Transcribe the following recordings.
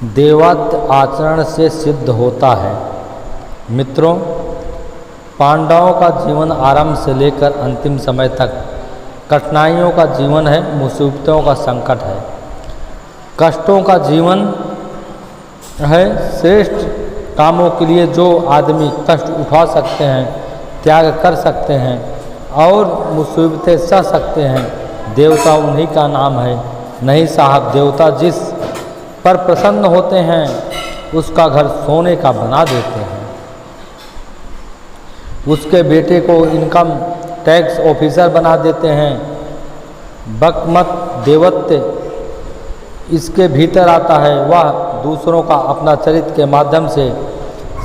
देवत्व आचरण से सिद्ध होता है। मित्रों, पांडवों का जीवन आरंभ से लेकर अंतिम समय तक कठिनाइयों का जीवन है, मुसीबतों का संकट है, कष्टों का जीवन है। श्रेष्ठ कामों के लिए जो आदमी कष्ट उठा सकते हैं, त्याग कर सकते हैं और मुसीबतें सह सकते हैं, देवता उन्हीं का नाम है। नहीं साहब, देवता जिस पर प्रसन्न होते हैं उसका घर सोने का बना देते हैं। उसके बेटे को इनकम टैक्स ऑफिसर बना देते हैं। बकमत देवत्व इसके भीतर आता है। वह दूसरों का अपना चरित्र के माध्यम से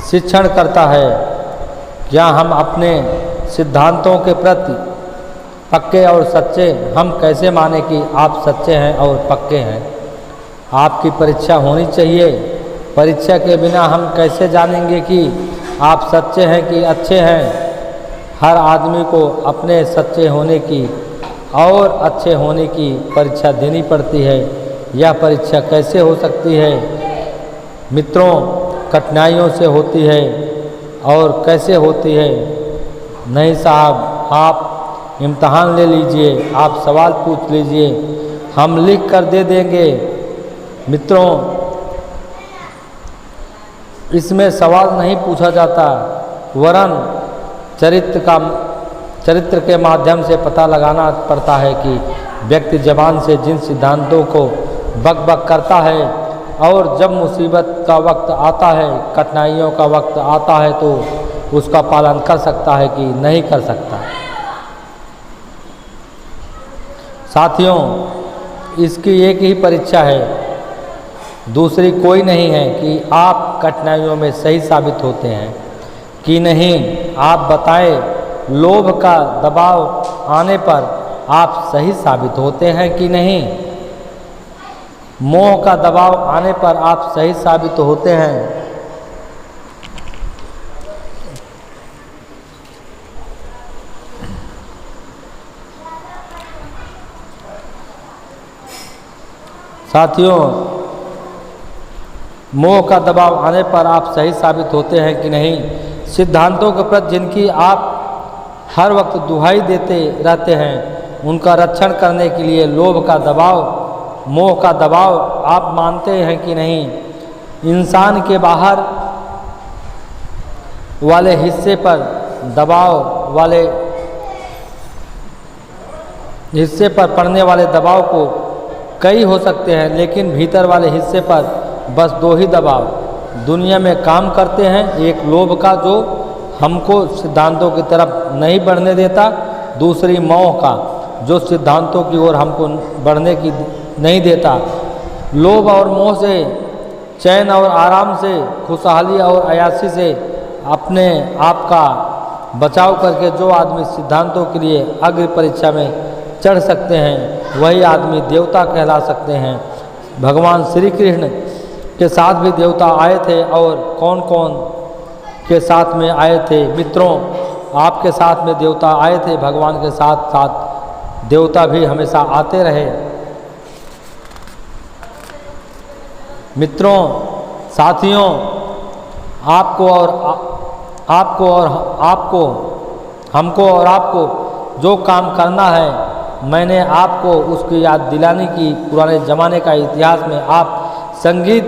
शिक्षण करता है। क्या हम अपने सिद्धांतों के प्रति पक्के और सच्चे, हम कैसे माने कि आप सच्चे हैं और पक्के हैं? आपकी परीक्षा होनी चाहिए। परीक्षा के बिना हम कैसे जानेंगे कि आप सच्चे हैं कि अच्छे हैं? हर आदमी को अपने सच्चे होने की और अच्छे होने की परीक्षा देनी पड़ती है। यह परीक्षा कैसे हो सकती है? मित्रों, कठिनाइयों से होती है। और कैसे होती है? नहीं साहब, आप इम्तहान ले लीजिए, आप सवाल पूछ लीजिए, हम लिख कर दे देंगे। मित्रों, इसमें सवाल नहीं पूछा जाता, वरन चरित्र के माध्यम से पता लगाना पड़ता है कि व्यक्ति जबान से जिन सिद्धांतों को बक करता है और जब मुसीबत का वक्त आता है, कठिनाइयों का वक्त आता है तो उसका पालन कर सकता है कि नहीं कर सकता। साथियों, इसकी एक ही परीक्षा है, दूसरी कोई नहीं है कि आप कठिनाइयों में सही साबित होते हैं कि नहीं। आप बताएं, लोभ का दबाव आने पर आप सही साबित होते हैं कि नहीं? मोह का दबाव आने पर आप सही साबित होते हैं? साथियों, मोह का दबाव आने पर आप सही साबित होते हैं कि नहीं? सिद्धांतों के प्रति जिनकी आप हर वक्त दुहाई देते रहते हैं, उनका रक्षण करने के लिए लोभ का दबाव, मोह का दबाव आप मानते हैं कि नहीं? इंसान के बाहर वाले हिस्से पर दबाव वाले हिस्से पर पड़ने वाले दबाव को कई हो सकते हैं, लेकिन भीतर वाले हिस्से पर बस दो ही दबाव दुनिया में काम करते हैं। एक लोभ का, जो हमको सिद्धांतों की तरफ नहीं बढ़ने देता। दूसरी मोह का, जो सिद्धांतों की ओर हमको बढ़ने की नहीं देता। लोभ और मोह से, चैन और आराम से, खुशहाली और अयाशी से अपने आप का बचाव करके जो आदमी सिद्धांतों के लिए अग्र परीक्षा में चढ़ सकते हैं, वही आदमी देवता कहला सकते हैं। भगवान श्री कृष्ण के साथ भी देवता आए थे, और कौन कौन के साथ में आए थे? मित्रों, आपके साथ में देवता आए थे, भगवान के साथ साथ देवता भी हमेशा आते रहे। मित्रों, साथियों, हमको और आपको जो काम करना है, मैंने आपको उसकी याद दिलाने की। पुराने ज़माने का इतिहास में आप संगीत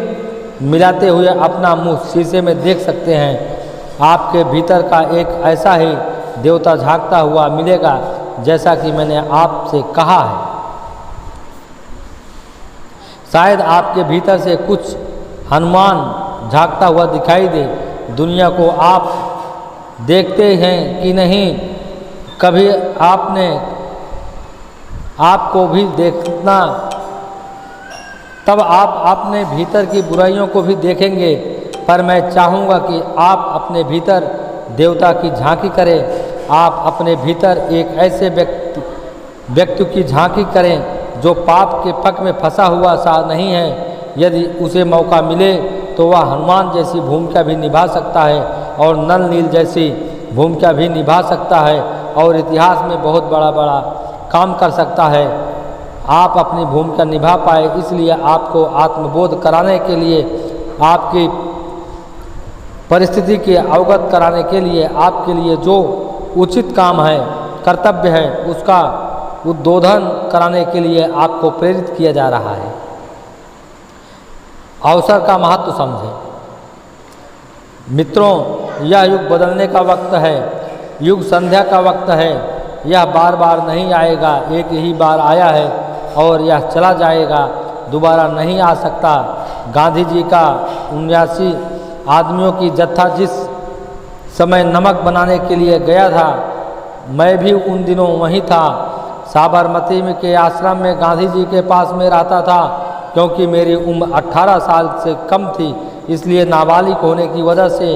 मिलाते हुए अपना मुंह शीशे में देख सकते हैं। आपके भीतर का एक ऐसा ही देवता झांकता हुआ मिलेगा, जैसा कि मैंने आपसे कहा है। शायद आपके भीतर से कुछ हनुमान झांकता हुआ दिखाई दे। दुनिया को आप देखते हैं कि नहीं? कभी आपको भी देखना, तब आप अपने भीतर की बुराइयों को भी देखेंगे। पर मैं चाहूँगा कि आप अपने भीतर देवता की झांकी करें। आप अपने भीतर एक ऐसे व्यक्ति की झांकी करें जो पाप के पक में फंसा हुआ सा नहीं है। यदि उसे मौका मिले तो वह हनुमान जैसी भूमिका भी निभा सकता है, और नल नील जैसी भूमिका भी निभा सकता है, और इतिहास में बहुत बड़ा काम कर सकता है। आप अपनी भूमिका निभा पाए, इसलिए आपको आत्मबोध कराने के लिए, आपकी परिस्थिति के अवगत कराने के लिए, आपके लिए जो उचित काम है, कर्तव्य है, उसका उद्बोधन कराने के लिए आपको प्रेरित किया जा रहा है। अवसर का महत्व समझें। मित्रों, यह युग बदलने का वक्त है, युग संध्या का वक्त है। यह बार बार नहीं आएगा, एक ही बार आया है और यह चला जाएगा, दोबारा नहीं आ सकता। गांधी जी का 79 आदमियों की जत्था जिस समय नमक बनाने के लिए गया था, मैं भी उन दिनों वहीं था। साबरमती में के आश्रम में गांधी जी के पास में रहता था, क्योंकि मेरी उम्र 18 साल से कम थी, इसलिए नाबालिग होने की वजह से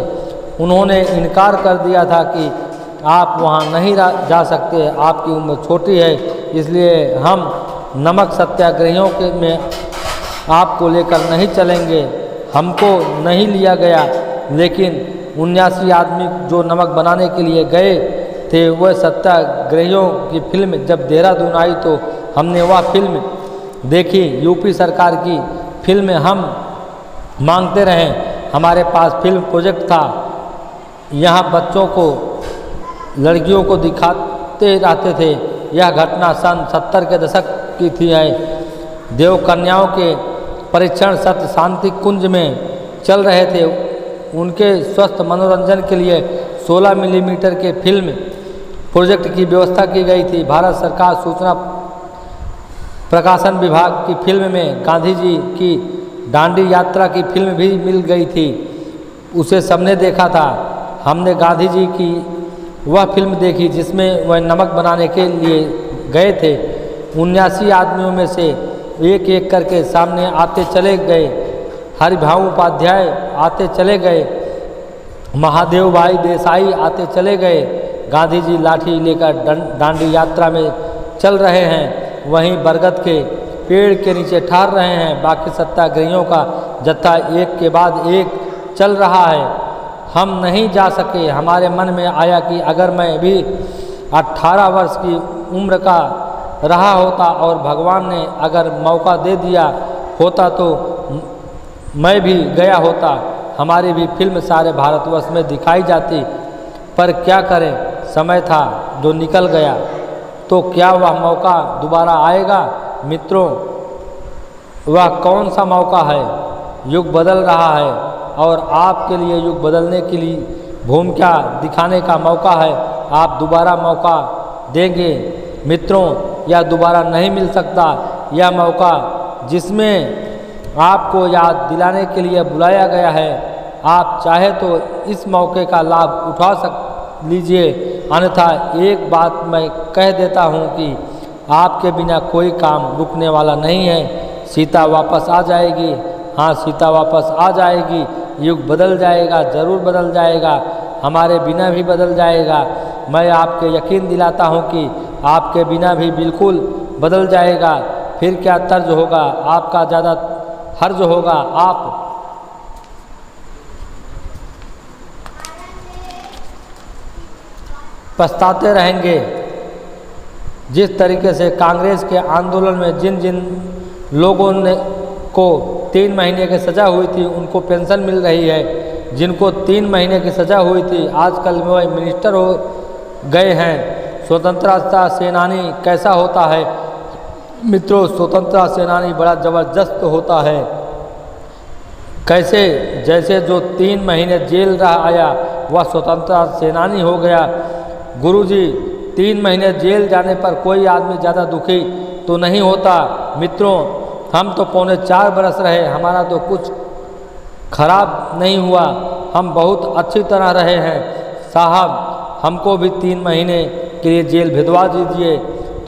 उन्होंने इनकार कर दिया था कि आप वहाँ नहीं जा सकते, आपकी उम्र छोटी है, इसलिए हम नमक सत्याग्रहियों के में आपको लेकर नहीं चलेंगे। हमको नहीं लिया गया, लेकिन 79 आदमी जो नमक बनाने के लिए गए थे, वह सत्याग्रहियों की फिल्म जब देहरादून आई तो हमने वह फिल्म देखी। यूपी सरकार की फिल्म हम मांगते रहे, हमारे पास फिल्म प्रोजेक्ट था। यहाँ बच्चों को, लड़कियों को दिखाते रहते थे। यह घटना सन 70 के दशक की थी है। देव कन्याओं के परीक्षण सत्य शांति कुंज में चल रहे थे। उनके स्वस्थ मनोरंजन के लिए 16 मिलीमीटर के फिल्म प्रोजेक्ट की व्यवस्था की गई थी। भारत सरकार सूचना प्रकाशन विभाग की फिल्म में गांधी जी की दांडी यात्रा की फिल्म भी मिल गई थी, उसे सबने देखा था। हमने गांधी जी की वह फिल्म देखी जिसमें वह नमक बनाने के लिए गए थे। 79 आदमियों में से एक एक करके सामने आते चले गए। हरिभाऊ उपाध्याय आते चले गए, महादेव भाई देसाई आते चले गए। गांधी जी लाठी लेकर दांडी यात्रा में चल रहे हैं, वहीं बरगद के पेड़ के नीचे ठहर रहे हैं। बाकी सत्याग्रहियों का जत्था एक के बाद एक चल रहा है। हम नहीं जा सके। हमारे मन में आया कि अगर मैं भी 18 वर्ष की उम्र का रहा होता और भगवान ने अगर मौका दे दिया होता तो मैं भी गया होता, हमारी भी फिल्म सारे भारतवर्ष में दिखाई जाती। पर क्या करें, समय था जो निकल गया, तो क्या वह मौका दोबारा आएगा? मित्रों, वह कौन सा मौका है? युग बदल रहा है और आपके लिए युग बदलने के लिए भूमिका दिखाने का मौका है। आप दोबारा मौका देंगे? मित्रों, यह दोबारा नहीं मिल सकता। यह मौका जिसमें आपको याद दिलाने के लिए बुलाया गया है, आप चाहे तो इस मौके का लाभ उठा लीजिए, अन्यथा एक बात मैं कह देता हूँ कि आपके बिना कोई काम रुकने वाला नहीं है। सीता वापस आ जाएगी। हाँ, सीता वापस आ जाएगी। युग बदल जाएगा, ज़रूर बदल जाएगा, हमारे बिना भी बदल जाएगा। मैं आपके यकीन दिलाता हूँ कि आपके बिना भी बिल्कुल बदल जाएगा। फिर क्या तर्ज होगा, आपका ज़्यादा हर्ज होगा। आप पछताते रहेंगे। जिस तरीके से कांग्रेस के आंदोलन में जिन जिन लोगों ने को 3 महीने की सज़ा हुई थी, उनको पेंशन मिल रही है। जिनको 3 महीने की सज़ा हुई थी, आजकल वो मिनिस्टर हो गए हैं। स्वतंत्रता सेनानी कैसा होता है? मित्रों, स्वतंत्रता सेनानी बड़ा ज़बरदस्त होता है। कैसे? जैसे जो 3 महीने जेल रहा आया, वह स्वतंत्रता सेनानी हो गया। गुरुजी, 3 महीने जेल जाने पर कोई आदमी ज़्यादा दुखी तो नहीं होता। मित्रों, हम तो 4.25 बरस रहे, हमारा तो कुछ खराब नहीं हुआ, हम बहुत अच्छी तरह रहे हैं। साहब, हमको भी 3 महीने के लिए जेल भिजवा दीजिए।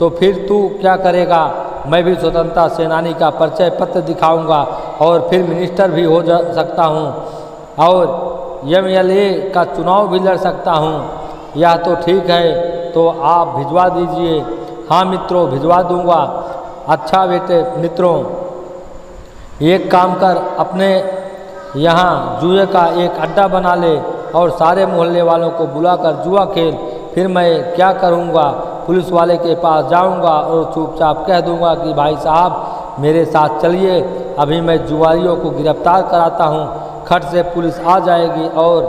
तो फिर तू क्या करेगा? मैं भी स्वतंत्रता सेनानी का परिचय पत्र दिखाऊंगा और फिर मिनिस्टर भी हो जा सकता हूं और MLA का चुनाव भी लड़ सकता हूं। यह तो ठीक है, तो आप भिजवा दीजिए। हाँ मित्रों, भिजवा दूंगा। अच्छा बेटे, मित्रों, एक काम कर, अपने यहाँ जुए का एक अड्डा बना ले और सारे मोहल्ले वालों को बुलाकर जुआ खेल। फिर मैं क्या करूँगा? पुलिस वाले के पास जाऊंगा और चुपचाप कह दूंगा कि भाई साहब मेरे साथ चलिए, अभी मैं जुआरियों को गिरफ्तार कराता हूँ। खट से पुलिस आ जाएगी और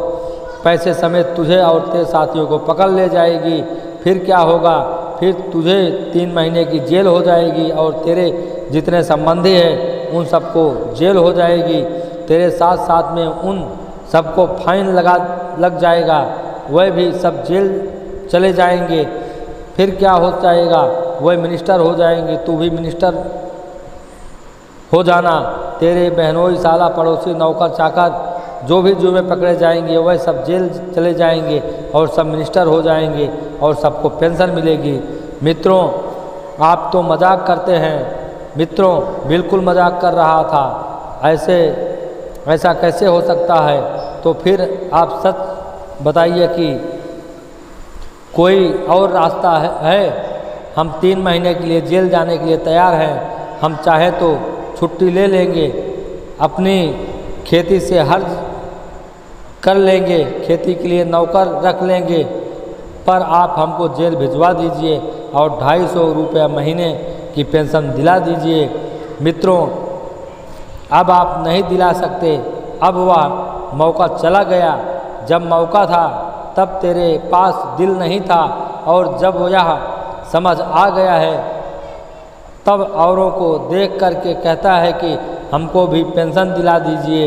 पैसे समेत तुझे और तेरे साथियों को पकड़ ले जाएगी। फिर क्या होगा? फिर तुझे 3 महीने की जेल हो जाएगी और तेरे जितने संबंधी हैं उन सबको जेल हो जाएगी। तेरे साथ साथ में उन सबको फाइन लग जाएगा, वह भी सब जेल चले जाएंगे। फिर क्या हो जाएगा? वह मिनिस्टर हो जाएंगे, तू भी मिनिस्टर हो जाना। तेरे बहनोई, साला, पड़ोसी, नौकर चाकर जो भी जुर्मे पकड़े जाएंगे वह सब जेल चले जाएंगे और सब मिनिस्टर हो जाएंगे और सबको पेंशन मिलेगी। मित्रों, आप तो मजाक करते हैं। मित्रों, बिल्कुल मजाक कर रहा था। ऐसा कैसे हो सकता है? तो फिर आप सच बताइए कि कोई और रास्ता है? हम 3 महीने के लिए जेल जाने के लिए तैयार हैं। हम चाहे तो छुट्टी ले लेंगे, अपनी खेती से हर्ज कर लेंगे, खेती के लिए नौकर रख लेंगे, पर आप हमको जेल भिजवा दीजिए और 250 रुपये महीने की पेंशन दिला दीजिए। मित्रों, अब आप नहीं दिला सकते, अब वह मौका चला गया। जब मौका था तब तेरे पास दिल नहीं था, और जब यह समझ आ गया है तब औरों को देख करके कहता है कि हमको भी पेंशन दिला दीजिए।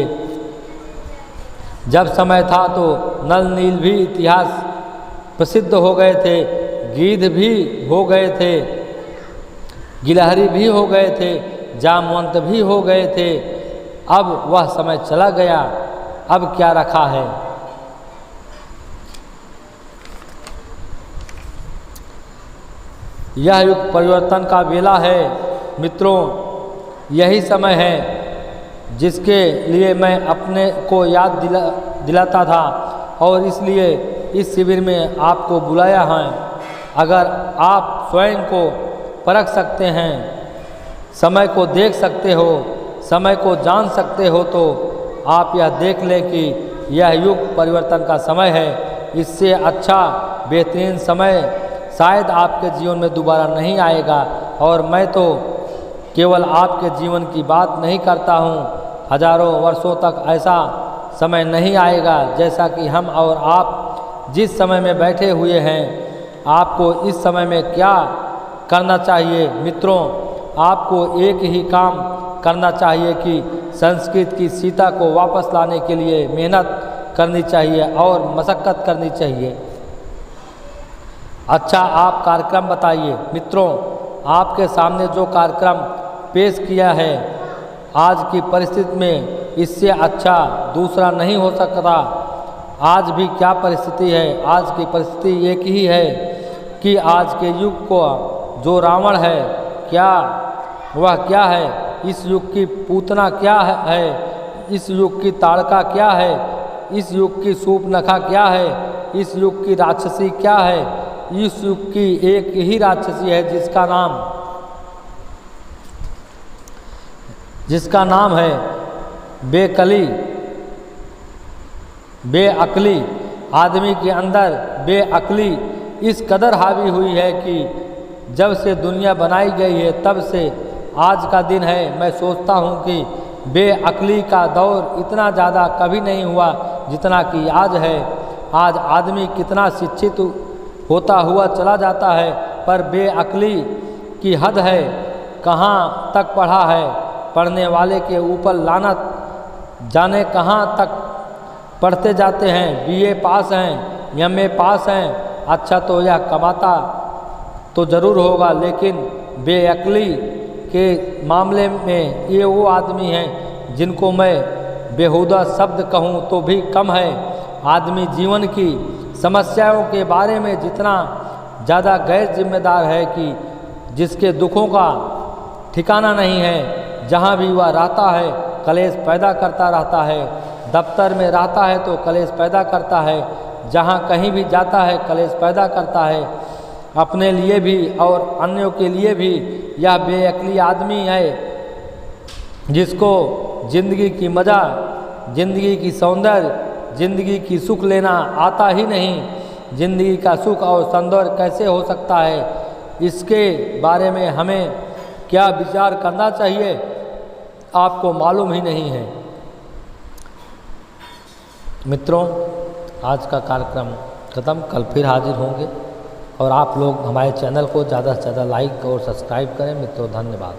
जब समय था तो नल नील भी इतिहास प्रसिद्ध हो गए थे, गीध भी हो गए थे, गिलहरी भी हो गए थे, जामवंत भी हो गए थे। अब वह समय चला गया, अब क्या रखा है? यह युग परिवर्तन का बेला है। मित्रों, यही समय है जिसके लिए मैं अपने को याद दिलाता था और इसलिए इस शिविर में आपको बुलाया है। अगर आप स्वयं को परख सकते हैं, समय को देख सकते हो, समय को जान सकते हो, तो आप यह देख लें कि यह युग परिवर्तन का समय है। इससे अच्छा बेहतरीन समय शायद आपके जीवन में दोबारा नहीं आएगा। और मैं तो केवल आपके जीवन की बात नहीं करता हूँ, हजारों वर्षों तक ऐसा समय नहीं आएगा जैसा कि हम और आप जिस समय में बैठे हुए हैं। आपको इस समय में क्या करना चाहिए? मित्रों, आपको एक ही काम करना चाहिए कि संस्कृत की सीता को वापस लाने के लिए मेहनत करनी चाहिए और मशक्क़त करनी चाहिए। अच्छा, आप कार्यक्रम बताइए। मित्रों, आपके सामने जो कार्यक्रम पेश किया है, आज की परिस्थिति में इससे अच्छा दूसरा नहीं हो सकता। आज भी क्या परिस्थिति है? आज की परिस्थिति एक ही है कि आज के युग को जो रावण है, क्या वह क्या है? इस युग की पूतना क्या है? इस युग की ताड़का क्या है? इस युग की सूर्पनखा क्या है? इस युग की राक्षसी क्या है? इस युग की एक ही राक्षसी है जिसका नाम है बेअक्ली। आदमी के अंदर बेअक्ली इस कदर हावी हुई है कि जब से दुनिया बनाई गई है तब से आज का दिन है, मैं सोचता हूँ कि बेअक्ली का दौर इतना ज़्यादा कभी नहीं हुआ जितना कि आज है। आज आदमी कितना शिक्षित होता हुआ चला जाता है, पर बेअक्ली की हद है। कहाँ तक पढ़ा है? पढ़ने वाले के ऊपर लानत, जाने कहाँ तक पढ़ते जाते हैं। बीए पास हैं, एमए पास हैं, अच्छा तो यह कमाता तो ज़रूर होगा, लेकिन बेअक्ली के मामले में ये वो आदमी हैं जिनको मैं बेहुदा शब्द कहूँ तो भी कम है। आदमी जीवन की समस्याओं के बारे में जितना ज़्यादा गैर जिम्मेदार है कि जिसके दुखों का ठिकाना नहीं है। जहाँ भी वह रहता है कलेश पैदा करता रहता है। दफ्तर में रहता है तो कलेश पैदा करता है, जहाँ कहीं भी जाता है कलेश पैदा करता है, अपने लिए भी और अन्यों के लिए भी। यह बेअक्ली आदमी है जिसको ज़िंदगी की मज़ा, ज़िंदगी की सौंदर्य, ज़िंदगी की सुख लेना आता ही नहीं। ज़िंदगी का सुख और सौंदर्य कैसे हो सकता है, इसके बारे में हमें क्या विचार करना चाहिए, आपको मालूम ही नहीं है। मित्रों, आज का कार्यक्रम ख़त्म, कल फिर हाजिर होंगे और आप लोग हमारे चैनल को ज़्यादा से ज़्यादा लाइक और सब्सक्राइब करें। मित्रों, धन्यवाद।